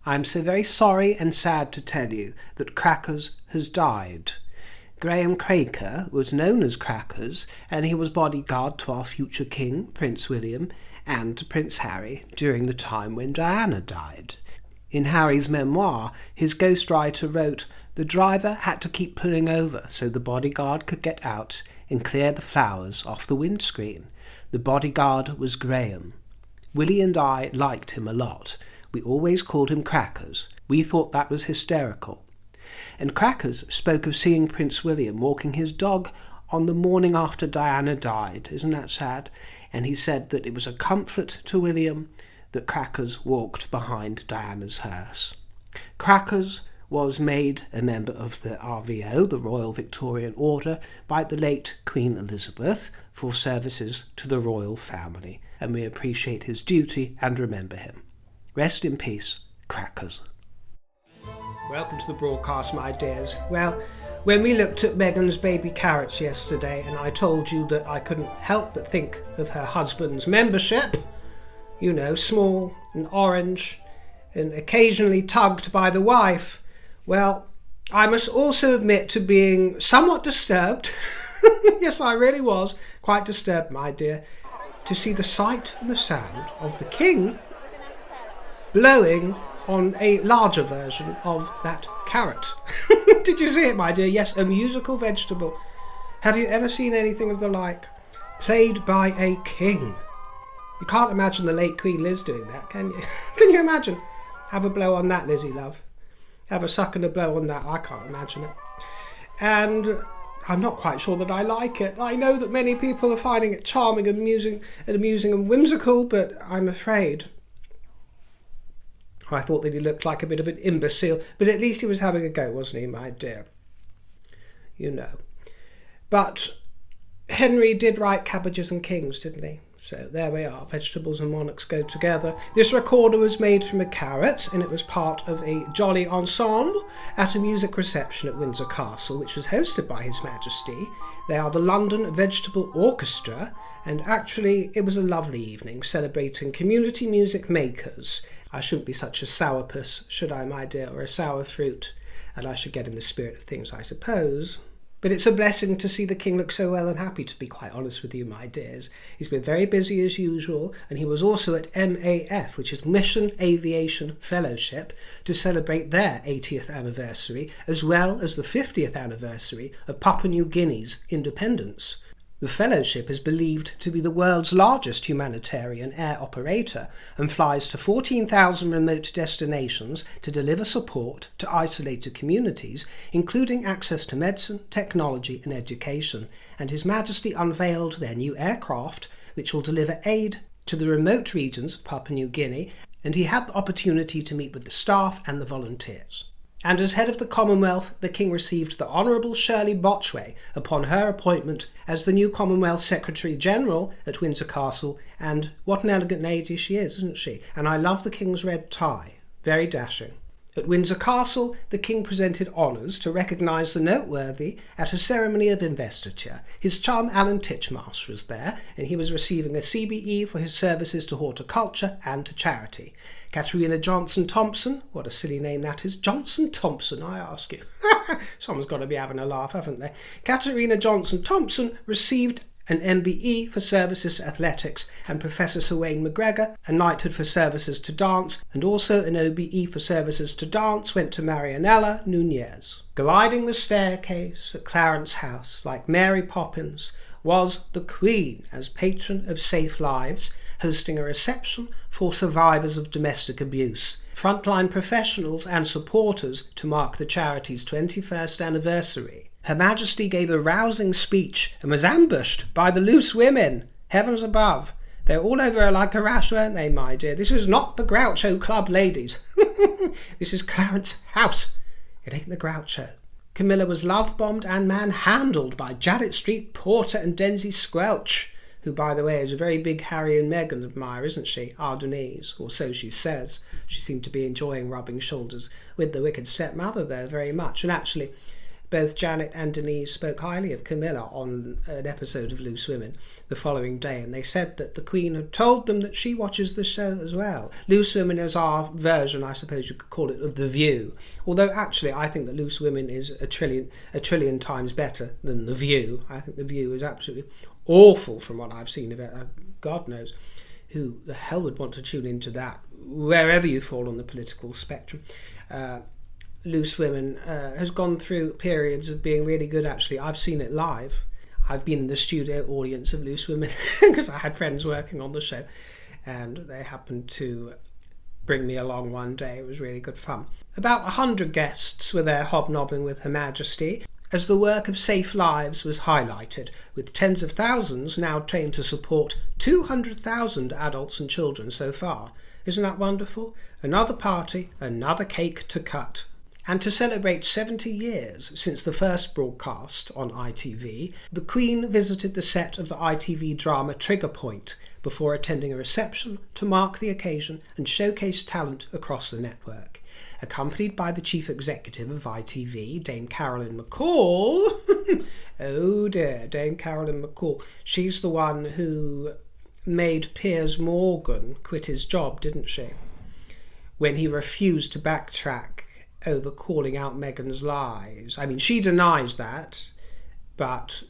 I'm so very sorry and sad to tell you that Crackers has died. Graham Craker was known as Crackers, and he was bodyguard to our future king, Prince William, and to Prince Harry during the time when Diana died. In Harry's memoir, his ghostwriter wrote, "The driver had to keep pulling over so the bodyguard could get out and clear the flowers off the windscreen. The bodyguard was Graham. Willie and I liked him a lot. We always called him Crackers. We thought that was hysterical." And Crackers spoke of seeing Prince William walking his dog on the morning after Diana died. Isn't that sad? And he said that it was a comfort to William that Crackers walked behind Diana's hearse. Crackers was made a member of the RVO, the Royal Victorian Order, by the late Queen Elizabeth for services to the royal family, and we appreciate his duty and remember him. Rest in peace, Crackers. Welcome to the broadcast, my dears. Well, when we looked at Meghan's baby carrots yesterday, and I told you that I couldn't help but think of her husband's membership, you know, small and orange, and occasionally tugged by the wife, well, I must also admit to being somewhat disturbed, yes, I really was, quite disturbed, my dear, to see the sight and the sound of the king blowing on a larger version of that carrot. Did you see it, my dear? Yes, a musical vegetable. Have you ever seen anything of the like? Played by a king. You can't imagine the late Queen Liz doing that, can you? Can you imagine? Have a blow on that, Lizzie, love. Have a suck and a blow on that. I can't imagine it. And I'm not quite sure that I like it. I know that many people are finding it charming and amusing and whimsical, but I'm afraid I thought that he looked like a bit of an imbecile, but at least he was having a go, wasn't he, my dear? You know. But Henry did write Cabbages and Kings, didn't he? So there we are, vegetables and monarchs go together. This recorder was made from a carrot, and it was part of a jolly ensemble at a music reception at Windsor Castle, which was hosted by His Majesty. They are the London Vegetable Orchestra, and actually it was a lovely evening celebrating community music makers. I shouldn't be such a sourpuss, should I, my dear, or a sour fruit, and I should get in the spirit of things, I suppose. But it's a blessing to see the king look so well and happy, to be quite honest with you, my dears. He's been very busy as usual, and he was also at MAF, which is Mission Aviation Fellowship, to celebrate their 80th anniversary, as well as the 50th anniversary of Papua New Guinea's independence. The fellowship is believed to be the world's largest humanitarian air operator and flies to 14,000 remote destinations to deliver support to isolated communities, including access to medicine, technology and education. And His Majesty unveiled their new aircraft, which will deliver aid to the remote regions of Papua New Guinea, and he had the opportunity to meet with the staff and the volunteers. And as head of the Commonwealth, the King received the Honourable Shirley Botchway upon her appointment as the new Commonwealth Secretary-General at Windsor Castle, and what an elegant lady she is, isn't she? And I love the King's red tie. Very dashing. At Windsor Castle, the King presented honours to recognise the noteworthy at a ceremony of investiture. His chum Alan Titchmarsh was there, and he was receiving a CBE for his services to horticulture and to charity. Katerina Johnson-Thompson, what a silly name that is, Johnson-Thompson, I ask you. Someone's got to be having a laugh, haven't they? Katerina Johnson-Thompson received an MBE for services to athletics, and Professor Sir Wayne McGregor, a knighthood for services to dance, and also an OBE for services to dance, went to Marianella Nunez. Gliding the staircase at Clarence House, like Mary Poppins, was the Queen as patron of Safe Lives, hosting a reception for survivors of domestic abuse, frontline professionals and supporters to mark the charity's 21st anniversary. Her Majesty gave a rousing speech and was ambushed by the loose women. Heavens above. They're all over her like a rash, weren't they, my dear? This is not the Groucho Club, ladies. This is Clarence House. It ain't the Groucho. Camilla was love-bombed and manhandled by Janet Street Porter and Denzi Squelch, who, by the way, is a very big Harry and Meghan admirer, isn't she? Ardenese, or so she says. She seemed to be enjoying rubbing shoulders with the wicked stepmother there very much. And actually, both Janet and Denise spoke highly of Camilla on an episode of Loose Women the following day, and they said that the Queen had told them that she watches the show as well. Loose Women is our version, I suppose you could call it, of The View. Although actually I think that Loose Women is a trillion times better than The View. I think The View is absolutely awful from what I've seen of it. God knows who the hell would want to tune into that, wherever you fall on the political spectrum. Loose Women has gone through periods of being really good, actually. I've seen it live. I've been in the studio audience of Loose Women because I had friends working on the show, and they happened to bring me along one day. It was really good fun. About 100 guests were there hobnobbing with Her Majesty as the work of Safe Lives was highlighted, with tens of thousands now trained to support 200,000 adults and children so far. Isn't that wonderful? Another party, another cake to cut. And to celebrate 70 years since the first broadcast on ITV, the Queen visited the set of the ITV drama Trigger Point before attending a reception to mark the occasion and showcase talent across the network. Accompanied by the Chief Executive of ITV, Dame Carolyn McCall. Oh dear, Dame Carolyn McCall. She's the one who made Piers Morgan quit his job, didn't she? When he refused to backtrack over calling out Meghan's lies. I mean, she denies that, but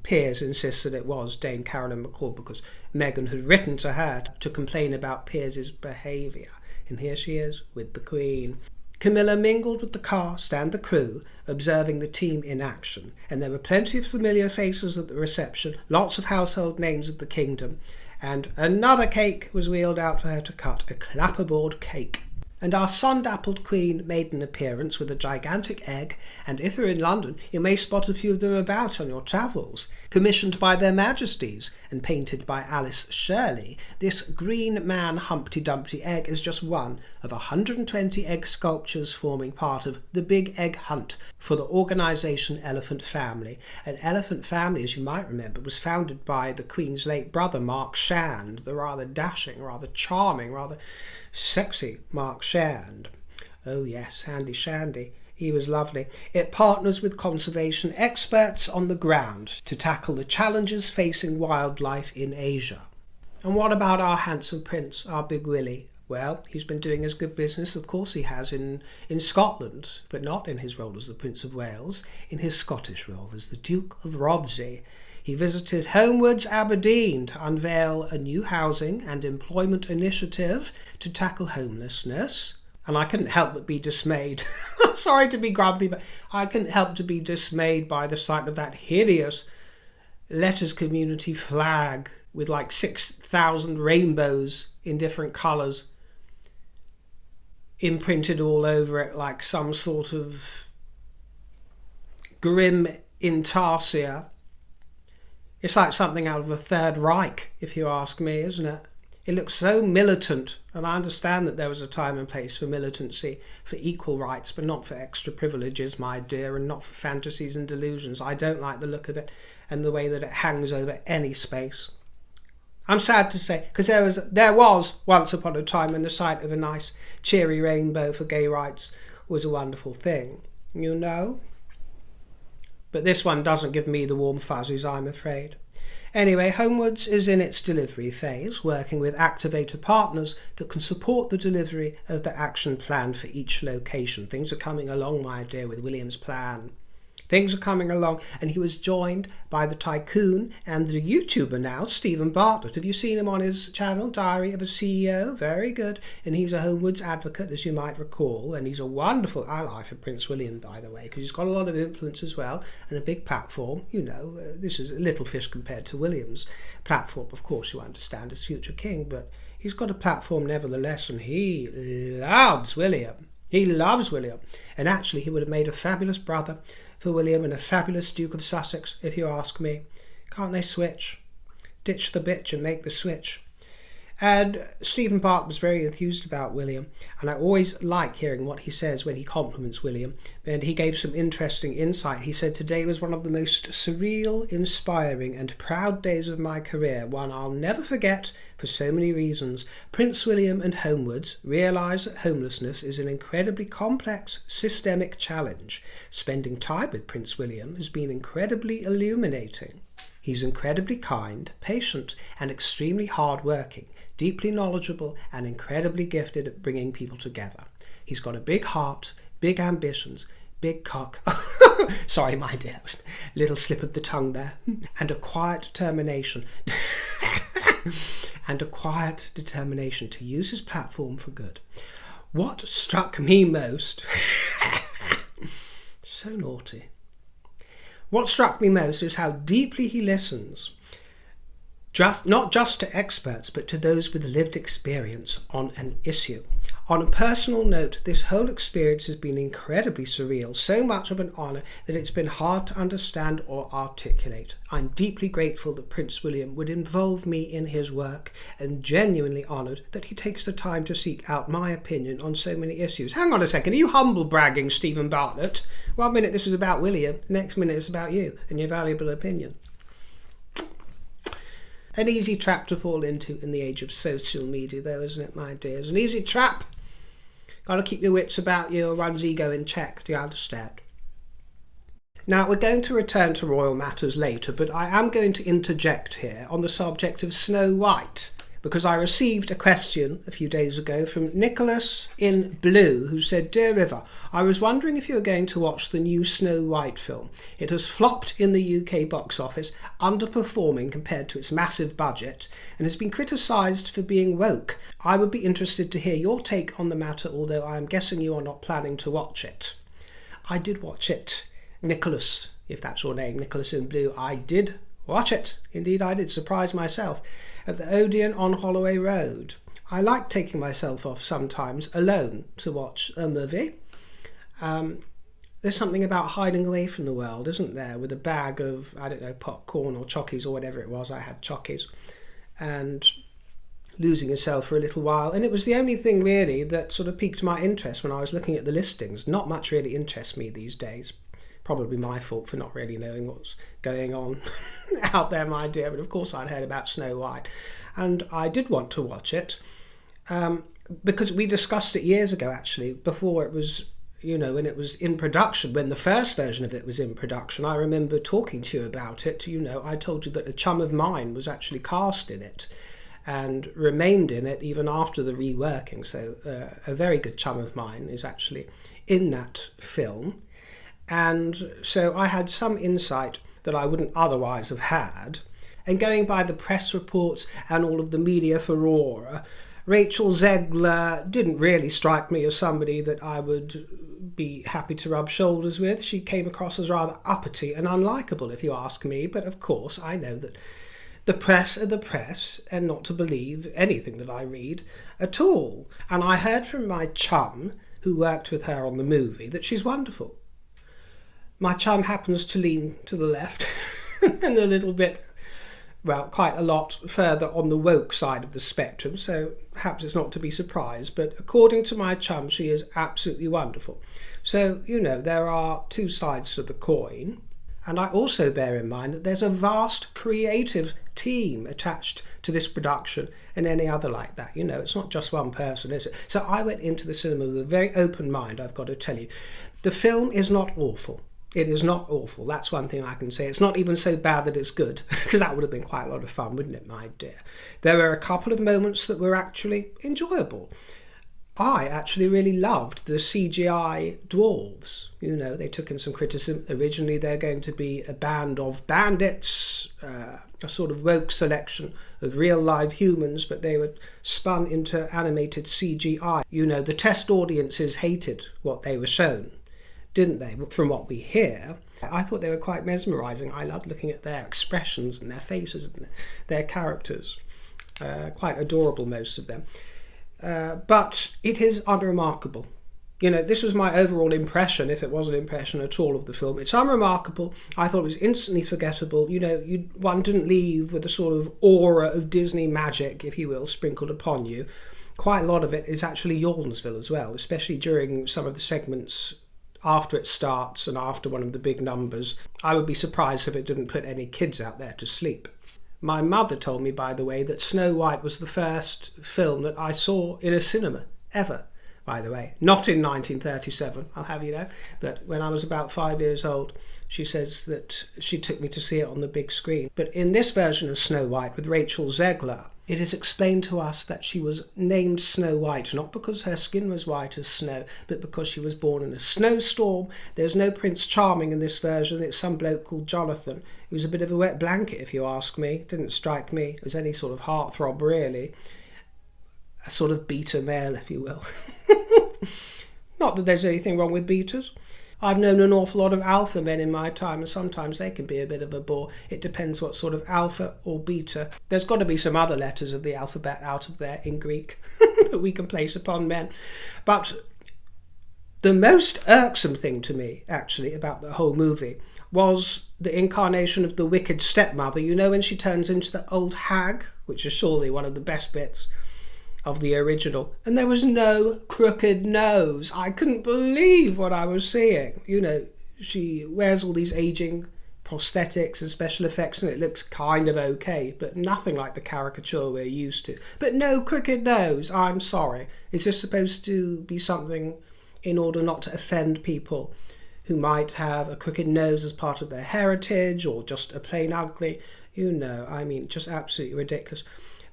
Piers insists that it was Dame Carolyn McCall because Meghan had written to her to complain about Piers's behaviour. And here she is with the Queen. Camilla mingled with the cast and the crew, observing the team in action, and there were plenty of familiar faces at the reception, lots of household names of the kingdom, and another cake was wheeled out for her to cut, a clapperboard cake. And our sun-dappled Queen made an appearance with a gigantic egg, and if you're in London, you may spot a few of them about on your travels. Commissioned by their Majesties and painted by Alice Shirley, this green man Humpty Dumpty egg is just one of 120 egg sculptures forming part of the Big Egg Hunt for the organisation Elephant Family. An Elephant Family, as you might remember, was founded by the Queen's late brother, Mark Shand, the rather dashing, rather charming, rather sexy Mark Shand. Oh yes, handy shandy. He was lovely. It partners with conservation experts on the ground to tackle the challenges facing wildlife in Asia. And what about our handsome prince, our Big Willie? Well, he's been doing his good business, of course he has, in Scotland, but not in his role as the Prince of Wales, in his Scottish role as the Duke of Rothesay. He visited Homewards, Aberdeen, to unveil a new housing and employment initiative to tackle homelessness. And I couldn't help but be dismayed. Sorry to be grumpy, but I couldn't help to be dismayed by the sight of that hideous Letters Community flag with like 6,000 rainbows in different colours imprinted all over it like some sort of grim intarsia. It's like something out of the Third Reich, if you ask me, isn't it? It looks so militant, and I understand that there was a time and place for militancy, for equal rights, but not for extra privileges, my dear, and not for fantasies and delusions. I don't like the look of it and the way that it hangs over any space. I'm sad to say, because there was once upon a time when the sight of a nice cheery rainbow for gay rights was a wonderful thing, you know? But this one doesn't give me the warm fuzzies, I'm afraid. Anyway, Homewards is in its delivery phase, working with activator partners that can support the delivery of the action plan for each location. Things are coming along, my dear, with William's plan. Things are coming along, and he was joined by the tycoon and the YouTuber now, Stephen Bartlett. Have you seen him on his channel, Diary of a CEO? Very good. And he's a Homewards advocate, as you might recall, and he's a wonderful ally for Prince William, by the way, because he's got a lot of influence as well, and a big platform. You know, this is a little fish compared to William's platform, of course, you understand, as future king, but he's got a platform nevertheless, and he loves William. He loves William. And actually, he would have made a fabulous brother for William and a fabulous Duke of Sussex, if you ask me. Can't they switch? Ditch the bitch and make the switch. And Stephen Bartlett was very enthused about William, and I always like hearing what he says when he compliments William. And he gave some interesting insight. He said, "Today was one of the most surreal, inspiring and proud days of my career, one I'll never forget for so many reasons. Prince William and Homewards realise that homelessness is an incredibly complex, systemic challenge. Spending time with Prince William has been incredibly illuminating. He's incredibly kind, patient and extremely hard-working, deeply knowledgeable and incredibly gifted at bringing people together. He's got a big heart, big ambitions, big cock," sorry my dear, little slip of the tongue there, "and a quiet determination to use his platform for good. What struck me most," so naughty, "what struck me most is how deeply he listens, not just to experts, but to those with lived experience on an issue. On a personal note, this whole experience has been incredibly surreal, so much of an honour that it's been hard to understand or articulate. I'm deeply grateful that Prince William would involve me in his work, and genuinely honoured that he takes the time to seek out my opinion on so many issues." Hang on a second, are you humble bragging, Stephen Bartlett? 1 minute this was about William, next minute it's about you and your valuable opinion. An easy trap to fall into in the age of social media, though, isn't it, my dears? An easy trap. Got to keep your wits about you or one's ego in check, do you understand? Now, we're going to return to royal matters later, but I am going to interject here on the subject of Snow White, because I received a question a few days ago from Nicholas in Blue, who said, "Dear River, I was wondering if you were going to watch the new Snow White film. It has flopped in the UK box office, underperforming compared to its massive budget, and has been criticised for being woke. I would be interested to hear your take on the matter, although I am guessing you are not planning to watch it." I did watch it, Nicholas, if that's your name, Nicholas in Blue. I did watch it. Indeed, I did. Surprise myself. At the Odeon on Holloway Road. I like taking myself off sometimes alone to watch a movie. There's something about hiding away from the world, isn't there, with a bag of, I don't know, popcorn or chockies or whatever it was. I had chockies. And losing yourself for a little while. And it was the only thing really that sort of piqued my interest when I was looking at the listings. Not much really interests me these days. Probably my fault for not really knowing what's going on out there, my dear. But of course I'd heard about Snow White. And I did want to watch it because we discussed it years ago, actually, before it was, when it was in production, when the first version of it was in production. I remember talking to you about it. I told you that a chum of mine was actually cast in it and remained in it even after the reworking. So a very good chum of mine is actually in that film. And so I had some insight that I wouldn't otherwise have had. And going by the press reports and all of the media furore, Rachel Zegler didn't really strike me as somebody that I would be happy to rub shoulders with. She came across as rather uppity and unlikable, if you ask me. But of course, I know that the press are the press and not to believe anything that I read at all. And I heard from my chum, who worked with her on the movie, that she's wonderful. My chum happens to lean to the left and a little bit, quite a lot further on the woke side of the spectrum, so perhaps it's not to be surprised, but according to my chum, she is absolutely wonderful. So, there are two sides to the coin, and I also bear in mind that there's a vast creative team attached to this production and any other like that. It's not just one person, is it? So I went into the cinema with a very open mind, I've got to tell you. The film is not awful. It is not awful. That's one thing I can say. It's not even so bad that it's good, because that would have been quite a lot of fun, wouldn't it, my dear? There were a couple of moments that were actually enjoyable. I actually really loved the CGI dwarves. They took in some criticism. Originally, they're going to be a band of bandits, a sort of woke selection of real live humans, but they were spun into animated CGI. The test audiences hated what they were shown, didn't they? From what we hear, I thought they were quite mesmerising. I loved looking at their expressions and their faces and their characters. Quite adorable, most of them. But it is unremarkable. You know, this was my overall impression, if it was an impression at all, of the film. It's unremarkable. I thought it was instantly forgettable. You know, one didn't leave with a sort of aura of Disney magic, if you will, sprinkled upon you. Quite a lot of it is actually Yawnsville as well, especially during some of the segments after it starts and after one of the big numbers. I would be surprised if it didn't put any kids out there to sleep. My mother told me, by the way, that Snow White was the first film that I saw in a cinema, ever. By the way, not in 1937, I'll have you know, but when I was about 5 years old, she says that she took me to see it on the big screen. But in this version of Snow White with Rachel Zegler, it is explained to us that she was named Snow White not because her skin was white as snow, but because she was born in a snowstorm. There's no Prince Charming in this version. It's some bloke called Jonathan. He was a bit of a wet blanket, if you ask me. Didn't strike me as any sort of heartthrob, really. A sort of beta male, if you will. Not that there's anything wrong with betas. I've known an awful lot of alpha men in my time, and sometimes they can be a bit of a bore. It depends what sort of alpha or beta. There's got to be some other letters of the alphabet out of there in Greek that we can place upon men. But the most irksome thing to me, actually, about the whole movie was the incarnation of the wicked stepmother. You know, when she turns into the old hag, which is surely one of the best bits of the original, and there was no crooked nose. I couldn't believe what I was seeing. You know, she wears all these aging prosthetics and special effects, and it looks kind of okay, but nothing like the caricature we're used to. But no crooked nose. I'm sorry. Is this supposed to be something in order not to offend people who might have a crooked nose as part of their heritage, or just a plain ugly? You know, I mean, just absolutely ridiculous.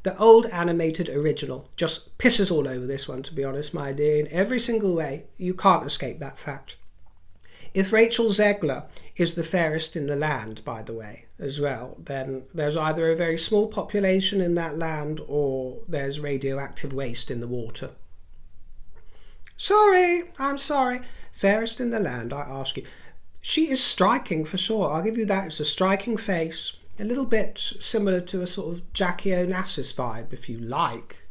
The old animated original just pisses all over this one, to be honest, my dear, in every single way. You can't escape that fact. If Rachel Zegler is the fairest in the land, by the way, as well, then there's either a very small population in that land or there's radioactive waste in the water. Sorry, I'm sorry. Fairest in the land, I ask you. She is striking for sure, I'll give you that. It's a striking face. A little bit similar to a sort of Jackie Onassis vibe, if you like.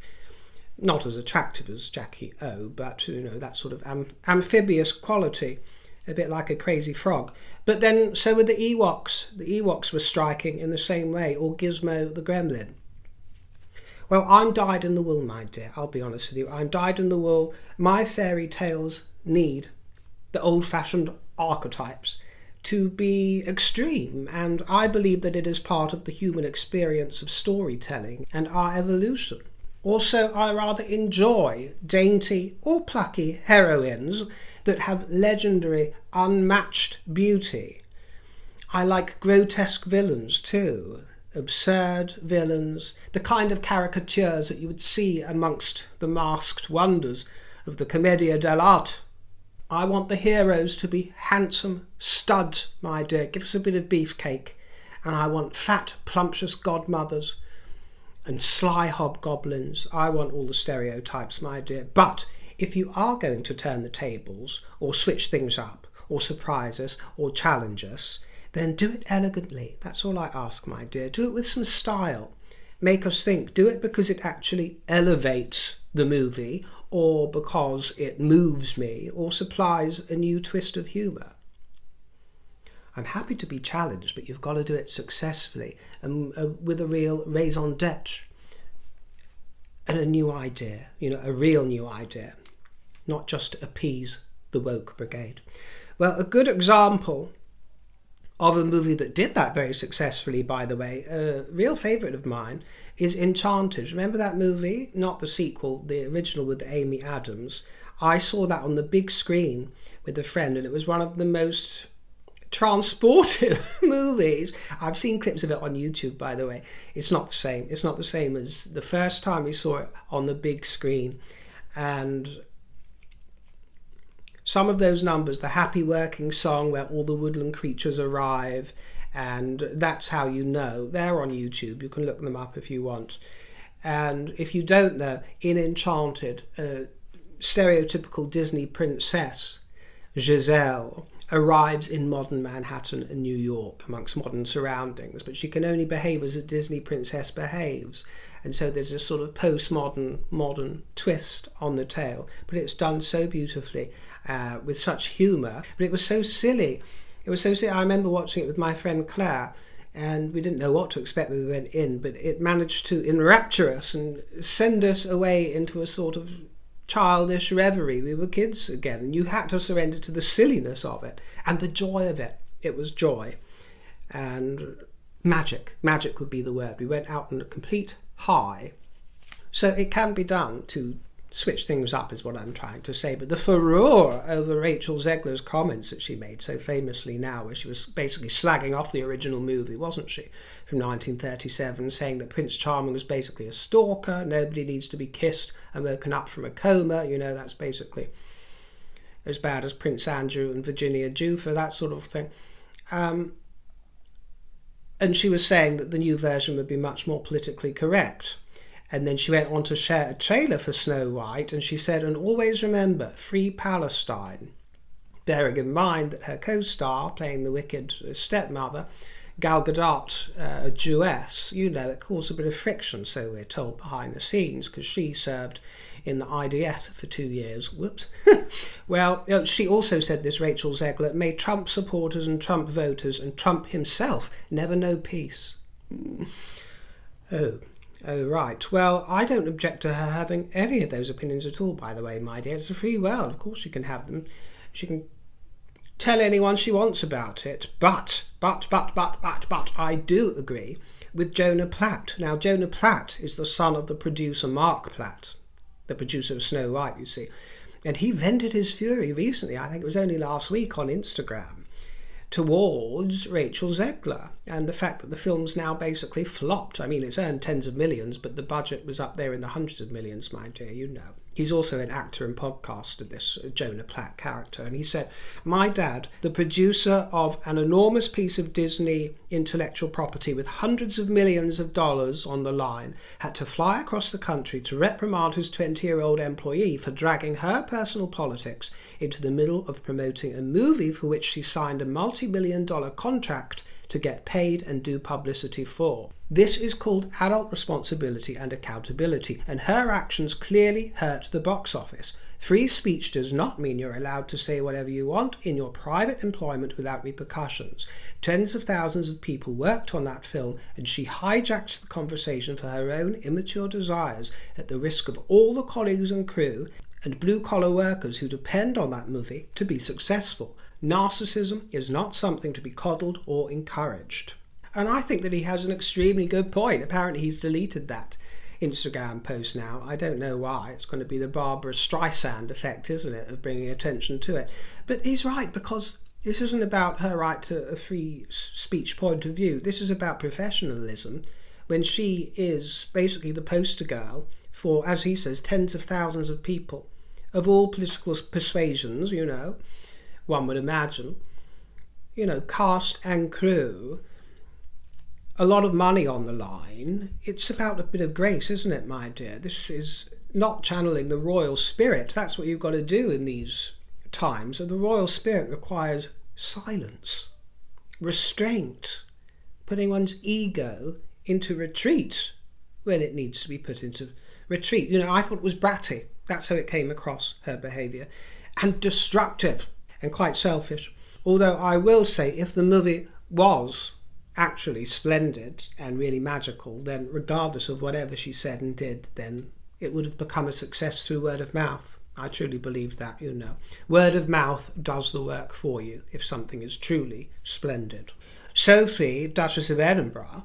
Not as attractive as Jackie O, but, you know, that sort of amphibious quality. A bit like a crazy frog. But then, so were the Ewoks. The Ewoks were striking in the same way, or Gizmo the Gremlin. Well, I'm dyed in the wool, my dear, I'll be honest with you. I'm dyed in the wool. My fairy tales need the old-fashioned archetypes to be extreme, and I believe that it is part of the human experience of storytelling and our evolution. Also, I rather enjoy dainty or plucky heroines that have legendary, unmatched beauty. I like grotesque villains too, absurd villains, the kind of caricatures that you would see amongst the masked wonders of the Commedia dell'arte. I want the heroes to be handsome studs, my dear. Give us a bit of beefcake. And I want fat, plumptious godmothers and sly hobgoblins. I want all the stereotypes, my dear. But if you are going to turn the tables or switch things up or surprise us or challenge us, then do it elegantly. That's all I ask, my dear. Do it with some style. Make us think. Do it because it actually elevates the movie, or because it moves me, or supplies a new twist of humour. I'm happy to be challenged, but you've got to do it successfully and with a real raison d'etre and a new idea, you know, a real new idea, not just appease the woke brigade. Well, a good example of a movie that did that very successfully, by the way, a real favourite of mine, is Enchanted. Remember that movie? Not the sequel, the original with Amy Adams. I saw that on the big screen with a friend, and it was one of the most transportive movies. I've seen clips of it on YouTube, by the way. It's not the same. It's not the same as the first time we saw it on the big screen. And some of those numbers, the Happy Working song where all the woodland creatures arrive, and That's How You Know, they're on YouTube. You can look them up if you want. And if you don't know, in Enchanted, a stereotypical Disney princess, Giselle, arrives in modern Manhattan and New York amongst modern surroundings, but she can only behave as a Disney princess behaves. And so there's a sort of modern twist on the tale. But it's done so beautifully, with such humour. But it was so silly. It was so silly. I remember watching it with my friend Claire, and we didn't know what to expect when we went in, but it managed to enrapture us and send us away into a sort of childish reverie. We were kids again, and you had to surrender to the silliness of it and the joy of it. It was joy and magic. Magic would be the word. We went out on a complete high. So it can be done to switch things up, is what I'm trying to say. But the furore over Rachel Zegler's comments that she made so famously now, where she was basically slagging off the original movie, wasn't she, from 1937, saying that Prince Charming was basically a stalker, nobody needs to be kissed and woken up from a coma, that's basically as bad as Prince Andrew and Virginia Giuffre, that sort of thing. And she was saying that the new version would be much more politically correct. And then she went on to share a trailer for Snow White, and she said, and always remember, free Palestine. Bearing in mind that her co-star, playing the wicked stepmother, Gal Gadot, a Jewess, it caused a bit of friction, so we're told behind the scenes, because she served in the IDF for 2 years. Whoops. Well, she also said, this Rachel Zegler, may Trump supporters and Trump voters and Trump himself never know peace. Oh, right. Well, I don't object to her having any of those opinions at all, by the way, my dear. It's a free world. Of course she can have them. She can tell anyone she wants about it. But, I do agree with Jonah Platt. Now, Jonah Platt is the son of the producer Mark Platt, the producer of Snow White, you see. And he vented his fury recently, I think it was only last week, on Instagram, towards Rachel Zegler and the fact that the film's now basically flopped. I mean, it's earned tens of millions, but the budget was up there in the hundreds of millions, my dear, He's also an actor and podcaster, this Jonah Platt character, and he said, my dad, the producer of an enormous piece of Disney intellectual property with hundreds of millions of dollars on the line, had to fly across the country to reprimand his 20-year-old employee for dragging her personal politics into the middle of promoting a movie for which she signed a multi-million-dollar contract to get paid and do publicity for. This is called adult responsibility and accountability, and her actions clearly hurt the box office. Free speech does not mean you're allowed to say whatever you want in your private employment without repercussions. Tens of thousands of people worked on that film, and she hijacked the conversation for her own immature desires at the risk of all the colleagues and crew and blue-collar workers who depend on that movie to be successful. Narcissism is not something to be coddled or encouraged. And I think that he has an extremely good point. Apparently he's deleted that Instagram post now. I don't know why. It's going to be the Barbara Streisand effect, isn't it, of bringing attention to it. But he's right, because this isn't about her right to a free speech point of view. This is about professionalism, when she is basically the poster girl for, as he says, tens of thousands of people of all political persuasions, one would imagine, cast and crew, a lot of money on the line. It's about a bit of grace, isn't it, my dear? This is not channeling the royal spirit. That's what you've got to do in these times. And the royal spirit requires silence, restraint, putting one's ego into retreat when it needs to be put into retreat. I thought it was bratty. That's how it came across, her behaviour. And destructive and quite selfish. Although I will say, if the movie was actually splendid and really magical, then regardless of whatever she said and did, then it would have become a success through word of mouth. I truly believe that, Word of mouth does the work for you if something is truly splendid. Sophie, Duchess of Edinburgh,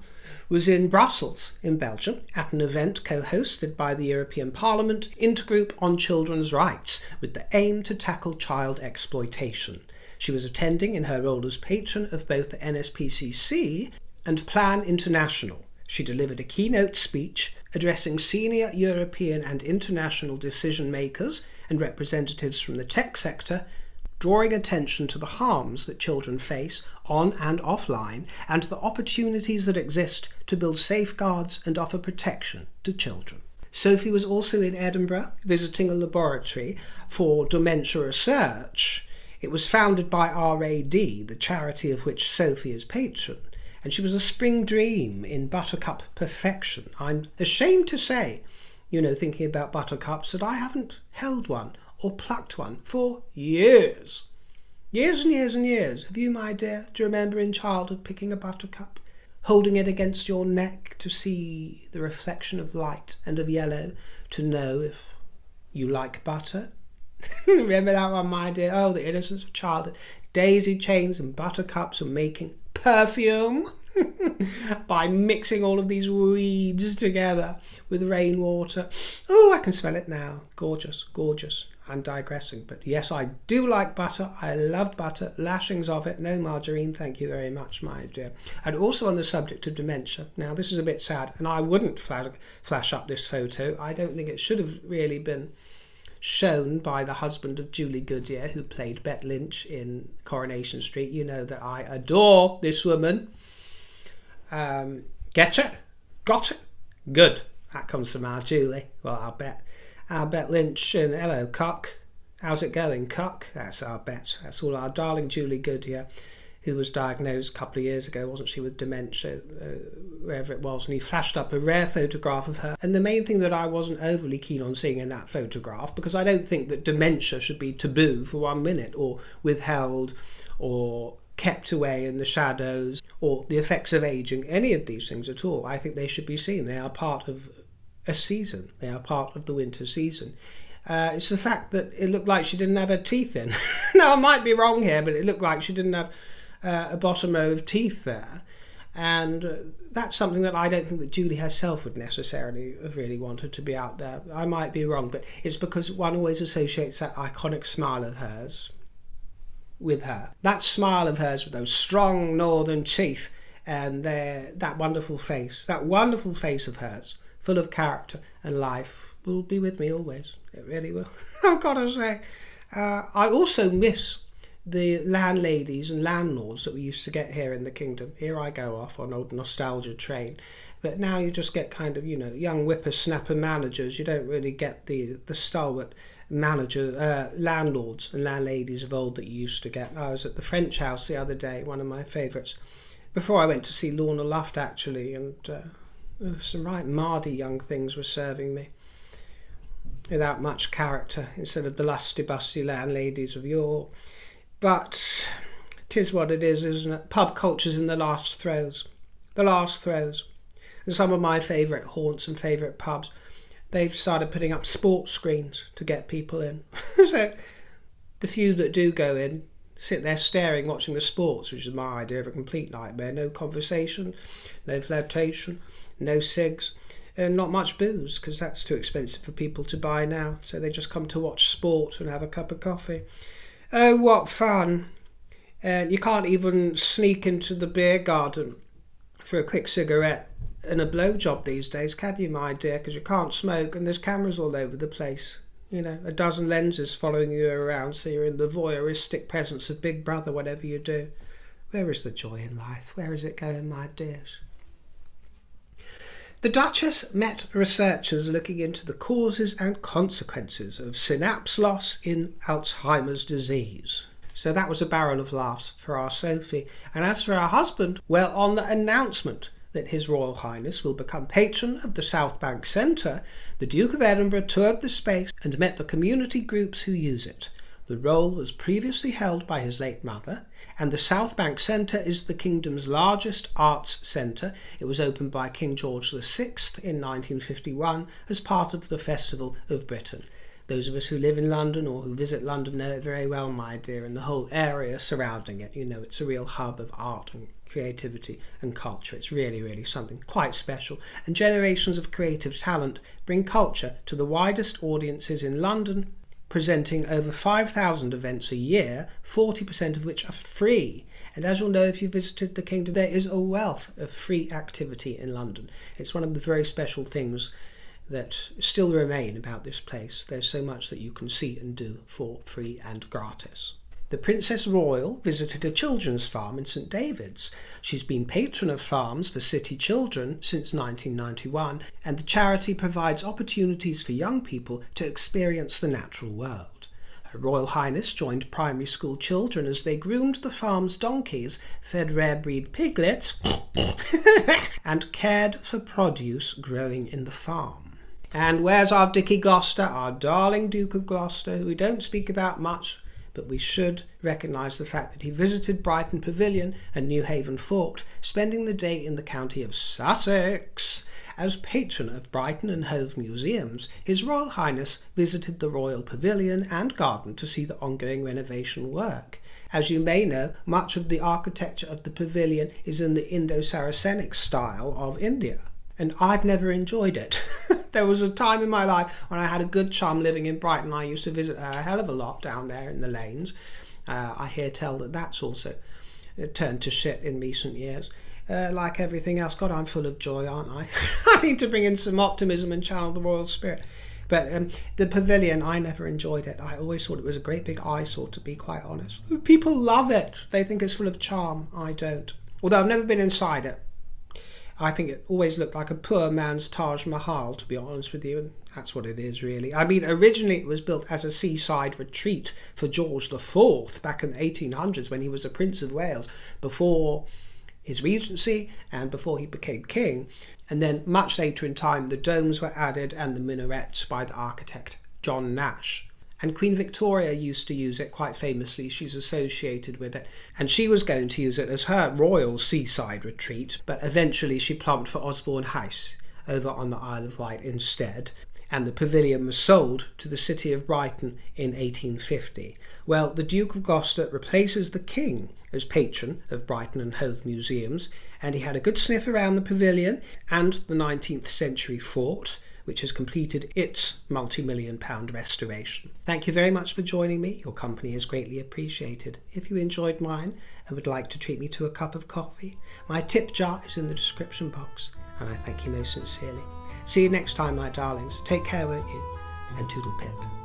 was in Brussels, in Belgium, at an event co-hosted by the European Parliament Intergroup on Children's Rights, with the aim to tackle child exploitation. She was attending in her role as patron of both the NSPCC and Plan International. She delivered a keynote speech addressing senior European and international decision-makers and representatives from the tech sector, drawing attention to the harms that children face on and offline and the opportunities that exist to build safeguards and offer protection to children. Sophie was also in Edinburgh visiting a laboratory for dementia research. It was founded by RAD, the charity of which Sophie is patron, and she was a spring dream in buttercup perfection. I'm ashamed to say, thinking about buttercups, that I haven't held one or plucked one for years. Years and years and years. Have you, my dear? Do you remember in childhood picking a buttercup, holding it against your neck to see the reflection of light and of yellow, to know if you like butter? Remember that one, my dear? Oh, the innocence of childhood. Daisy chains and buttercups and making perfume by mixing all of these weeds together with rainwater. Oh, I can smell it now. Gorgeous, gorgeous. I'm digressing, but yes, I do like butter. I love butter, lashings of it. No margarine, thank you very much, my dear. And also on the subject of dementia. Now, this is a bit sad, and I wouldn't flash up this photo. I don't think it should have really been shown by the husband of Julie Goodyear, who played Bette Lynch in Coronation Street. You know that I adore this woman. Get it? Got it? Good. That comes from our Julie. Well, I'll bet. Our Bette Lynch and hello, Cock. How's it going, Cock? That's our Bet. That's all our darling Julie Goodyear, who was diagnosed a couple of years ago, wasn't she, with dementia, wherever it was, and he flashed up a rare photograph of her. And the main thing that I wasn't overly keen on seeing in that photograph, because I don't think that dementia should be taboo for 1 minute, or withheld, or kept away in the shadows, or the effects of aging, any of these things at all. I think they should be seen. They are part of a season. They are part of the winter season. It's the fact that it looked like she didn't have her teeth in. Now, I might be wrong here, but it looked like she didn't have a bottom row of teeth there. And that's something that I don't think that Julie herself would necessarily have really wanted to be out there. I might be wrong, but it's because one always associates that iconic smile of hers with her. That smile of hers with those strong northern teeth and that wonderful face of hers, full of character and life, will be with me always. It really will. I've got to say. I also miss the landladies and landlords that we used to get here in the kingdom. Here I go off on old nostalgia train. But now you just get kind of, young whippersnapper managers. You don't really get the stalwart landlords and landladies of old that you used to get. I was at the French House the other day, one of my favourites, before I went to see Lorna Luft, actually, and some right mardy young things were serving me without much character, instead of the lusty-busty landladies of yore. But 'tis what it is, isn't it? Pub culture's in the last throes. The last throes. And some of my favourite haunts and favourite pubs, they've started putting up sports screens to get people in. So the few that do go in sit there staring, watching the sports, which is my idea of a complete nightmare. No conversation, no flirtation, no cigs, and not much booze, because that's too expensive for people to buy now. So they just come to watch sport and have a cup of coffee. Oh, what fun. And you can't even sneak into the beer garden for a quick cigarette and a blowjob these days, can you, my dear? Because you can't smoke and there's cameras all over the place. A dozen lenses following you around, so you're in the voyeuristic presence of Big Brother, whatever you do. Where is the joy in life? Where is it going, my dears? The Duchess met researchers looking into the causes and consequences of synapse loss in Alzheimer's disease. So that was a barrel of laughs for our Sophie. And as for our husband, well, on the announcement that His Royal Highness will become patron of the South Bank Centre, the Duke of Edinburgh toured the space and met the community groups who use it. The role was previously held by his late mother, and the South Bank Centre is the kingdom's largest arts centre. It was opened by King George VI in 1951 as part of the Festival of Britain. Those of us who live in London or who visit London know it very well, my dear, and the whole area surrounding it. It's a real hub of art and creativity and culture. It's really, really something quite special. And generations of creative talent bring culture to the widest audiences in London, presenting over 5,000 events a year, 40% of which are free. And as you'll know if you visited the kingdom, there is a wealth of free activity in London. It's one of the very special things that still remain about this place. There's so much that you can see and do for free and gratis. The Princess Royal visited a children's farm in St David's. She's been patron of farms for city children since 1991, and the charity provides opportunities for young people to experience the natural world. Her Royal Highness joined primary school children as they groomed the farm's donkeys, fed rare breed piglets, and cared for produce growing in the farm. And where's our Dickie Gloucester, our darling Duke of Gloucester, who we don't speak about much, but we should recognise the fact that he visited Brighton Pavilion and Newhaven Fort, spending the day in the county of Sussex. As patron of Brighton and Hove Museums, His Royal Highness visited the Royal Pavilion and Garden to see the ongoing renovation work. As you may know, much of the architecture of the pavilion is in the Indo-Saracenic style of India, and I've never enjoyed it. There was a time in my life when I had a good chum living in Brighton. I used to visit her a hell of a lot down there in the lanes. I hear tell that that's also turned to shit in recent years. Like everything else. God, I'm full of joy, aren't I? I need to bring in some optimism and channel the royal spirit. But the pavilion, I never enjoyed it. I always thought it was a great big eyesore, to be quite honest. People love it. They think it's full of charm. I don't. Although I've never been inside it. I think it always looked like a poor man's Taj Mahal, to be honest with you, and that's what it is, really. I mean, originally it was built as a seaside retreat for George IV back in the 1800s when he was a Prince of Wales, before his regency and before he became king. And then much later in time, the domes were added and the minarets by the architect John Nash. And Queen Victoria used to use it quite famously. She's associated with it. And she was going to use it as her royal seaside retreat, but eventually she plumped for Osborne House over on the Isle of Wight instead. And the pavilion was sold to the city of Brighton in 1850. Well, the Duke of Gloucester replaces the King as patron of Brighton and Hove Museums, and he had a good sniff around the pavilion and the 19th century fort, which has completed its multi-million-pound restoration. Thank you very much for joining me. Your company is greatly appreciated. If you enjoyed mine and would like to treat me to a cup of coffee, my tip jar is in the description box, and I thank you most sincerely. See you next time, my darlings. Take care, won't you? And toodle pip.